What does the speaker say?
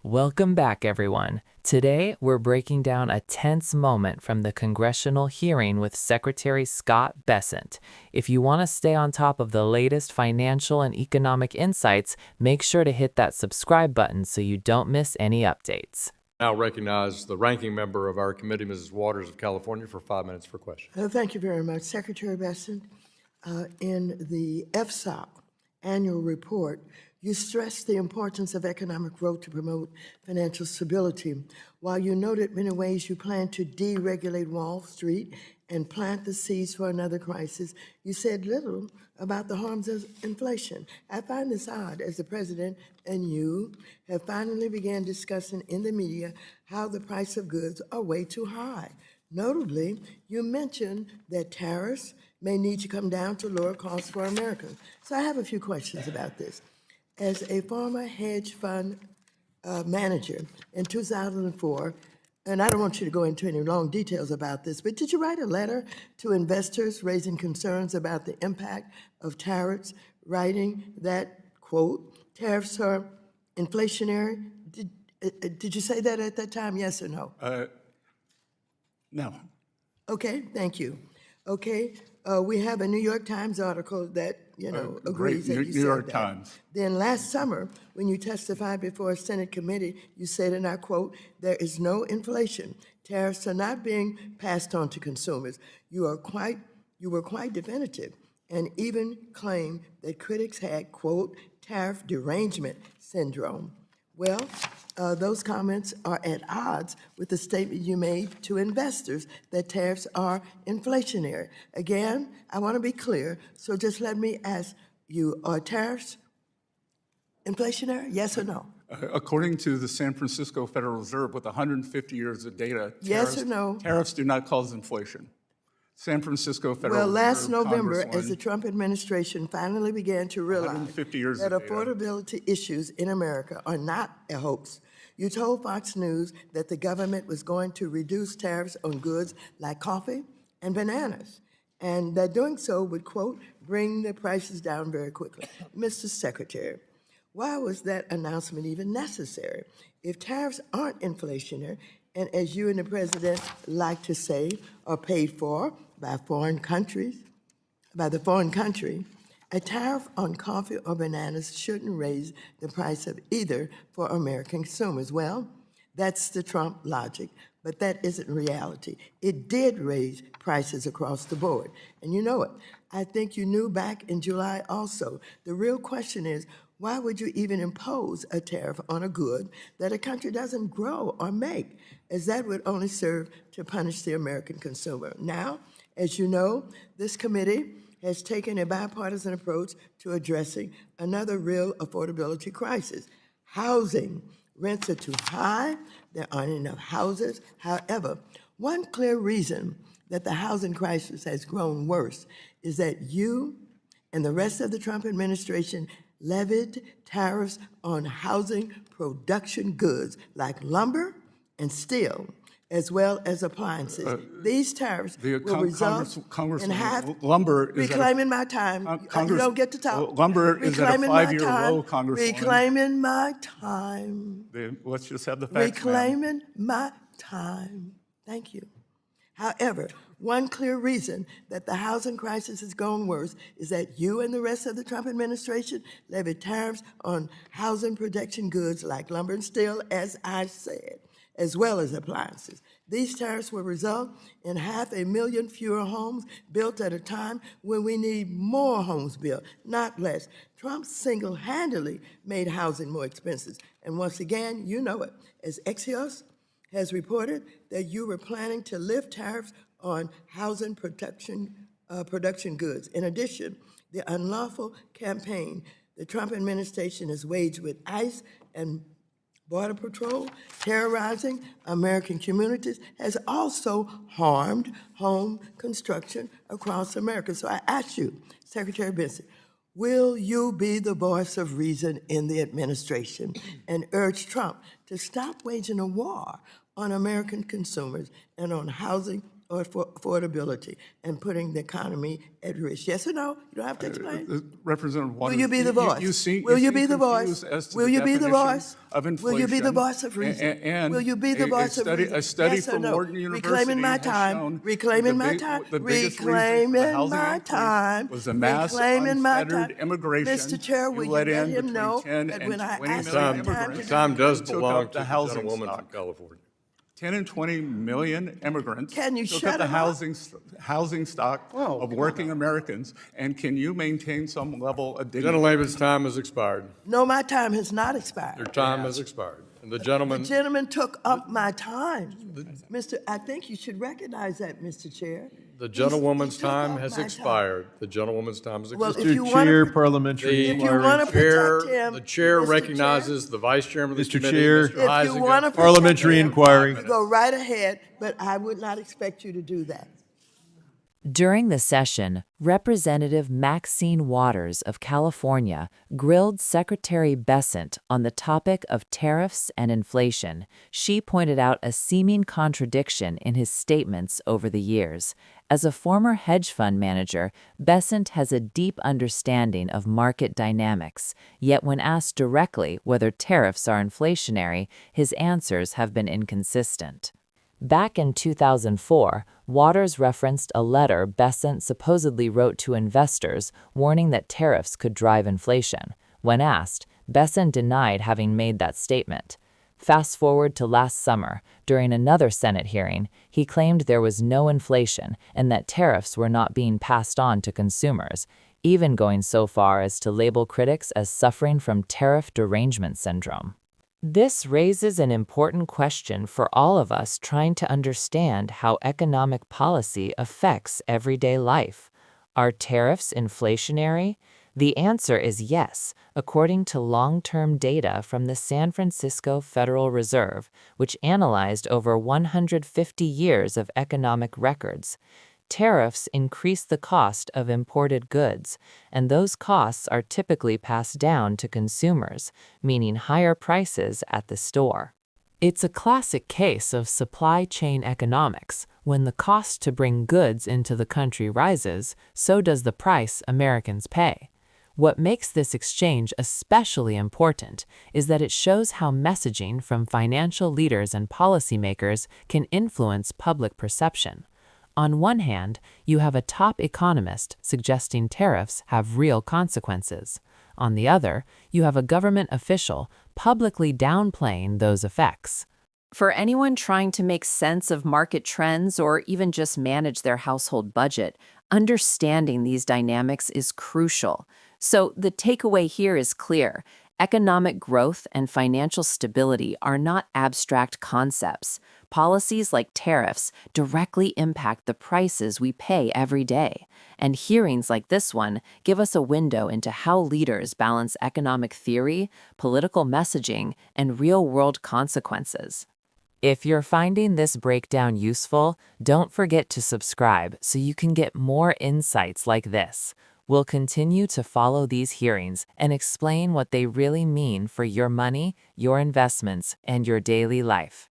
Welcome back, everyone. Today, we're breaking down a tense moment from the congressional hearing with Secretary Scott Bessent. If you want to stay on top of the latest financial and economic insights, make sure to hit that subscribe button so you don't miss any updates. Now recognize the ranking member of our committee, Mrs. Waters of California, for 5 minutes for questions. Thank you very much, Secretary Bessent. In the FSOC annual report, you stressed the importance of economic growth to promote financial stability. While you noted many ways you plan to deregulate Wall Street and plant the seeds for another crisis, you said little about the harms of inflation. I find this odd, as the President and you have finally began discussing in the media how the price of goods are way too high. Notably, you mentioned that tariffs may need to come down to lower costs for Americans. So I have a few questions about this. As a former hedge fund manager in 2004, and I don't want you to go into any long details about this, but did you write a letter to investors raising concerns about the impact of tariffs, writing that, quote, tariffs are inflationary? Did you say that at that time, yes or no? No. Okay, thank you. Okay, we have a New York Times article that, agrees that you said New York that. Times. Then last summer, when you testified before a Senate committee, you said, and I quote, "There is no inflation. Tariffs are not being passed on to consumers." You were quite definitive and even claimed that critics had, quote, tariff derangement syndrome. Well, those comments are at odds with the statement you made to investors that tariffs are inflationary. Again, I want to be clear, so just let me ask you, are tariffs inflationary, yes or no? According to the San Francisco Federal Reserve, with 150 years of data, Yes or no? Tariffs do not cause inflation. San Francisco Federal Well, Reserve, last November, as the Congresswoman, Trump administration finally began to realize 150 years that of data. affordability issues in America are not a hoax, you told Fox News that the government was going to reduce tariffs on goods like coffee and bananas, and that doing so would, quote, bring the prices down very quickly. Mr. Secretary, why was that announcement even necessary? If tariffs aren't inflationary, and as you and the President like to say, are paid for by foreign countries, by the foreign country, a tariff on coffee or bananas shouldn't raise the price of either for American consumers. Well, that's the Trump logic, but that isn't reality. It did raise prices across the board, and you know it. I think you knew back in July also. The real question is, why would you even impose a tariff on a good that a country doesn't grow or make, as that would only serve to punish the American consumer? Now, as you know, this committee has taken a bipartisan approach to addressing another real affordability crisis. Housing. Rents are too high. There aren't enough houses. However, one clear reason that the housing crisis has grown worse is that you and the rest of the Trump administration levied tariffs on housing production goods like lumber and steel, as well as appliances. These tariffs will result in half. Lumber is reclaiming my time. You don't get to talk. Lumber is at a Reclaiming my 5-year time. low, Congresswoman. Reclaiming my time. Let's just have the facts, ma'am. Reclaiming my time. Thank you. However, one clear reason that the housing crisis has gone worse is that you and the rest of the Trump administration levied tariffs on housing production goods like lumber and steel, as I said, as well as appliances. These tariffs will result in 500,000 fewer homes built at a time when we need more homes built, not less. Trump single-handedly made housing more expensive. And once again, you know it, as Axios has reported that you were planning to lift tariffs on housing production goods. In addition, the unlawful campaign the Trump administration has waged with ICE and Border Patrol, terrorizing American communities, has also harmed home construction across America. So I ask you, Secretary Bessent, will you be the voice of reason in the administration and urge Trump to stop waging a war on American consumers and on housing or affordability and putting the economy at risk? Yes or no? You don't have to explain. Representative Waters, Will you be the voice? Will you be the voice? Will you be the voice of inflation? Will you be the voice of reason? Will you be the voice of reason? A study yes or from no? Wharton University Reclaiming my has time. shown Reclaiming my time. the biggest reason for the Reclaiming housing my increase time. was the mass Reclaiming my unfettered time. immigration Mr. Chair, will you you let let in him between know 10 that and when I 20 asked million him time immigrants Time does took belong up to the the housing gentlewoman stock. from California. 10 and 20 million immigrants Can you took shut up the him up? housing stock of working Americans, and can you maintain some level of dignity? Gentlelady's time has expired. No, my time has not expired. Your time has expired. And the The gentleman, gentleman took up my time. I think you should recognize that, Mr. Chair. the He gentlewoman's took time up has my time. expired. The gentleman's time has Well, expired. if you Mr. wanna Chair, pro- parliamentary if you inquiry. wanna protect him, The chair Mr. recognizes the vice chairman of the Mr. committee, Chair. Mr. If you Heisinger. want to Parliamentary inquiry. go right ahead, but I would not expect you to do that. During the session, Representative Maxine Waters of California grilled Secretary Bessent on the topic of tariffs and inflation. She pointed out a seeming contradiction in his statements over the years. As a former hedge fund manager, Bessent has a deep understanding of market dynamics, yet when asked directly whether tariffs are inflationary, his answers have been inconsistent. Back in 2004, Waters referenced a letter Bessent supposedly wrote to investors warning that tariffs could drive inflation. When asked, Bessent denied having made that statement. Fast forward to last summer, during another Senate hearing, he claimed there was no inflation and that tariffs were not being passed on to consumers, even going so far as to label critics as suffering from tariff derangement syndrome. This raises an important question for all of us trying to understand how economic policy affects everyday life. Are tariffs inflationary? The answer is yes, according to long-term data from the San Francisco Federal Reserve, which analyzed over 150 years of economic records. Tariffs increase the cost of imported goods, and those costs are typically passed down to consumers, meaning higher prices at the store. It's a classic case of supply chain economics. When the cost to bring goods into the country rises, so does the price Americans pay. What makes this exchange especially important is that it shows how messaging from financial leaders and policymakers can influence public perception. On one hand, you have a top economist suggesting tariffs have real consequences. On the other, you have a government official publicly downplaying those effects. For anyone trying to make sense of market trends or even just manage their household budget, understanding these dynamics is crucial. So the takeaway here is clear. Economic growth and financial stability are not abstract concepts. Policies like tariffs directly impact the prices we pay every day. And hearings like this one give us a window into how leaders balance economic theory, political messaging, and real-world consequences. If you're finding this breakdown useful, don't forget to subscribe so you can get more insights like this. We'll continue to follow these hearings and explain what they really mean for your money, your investments, and your daily life.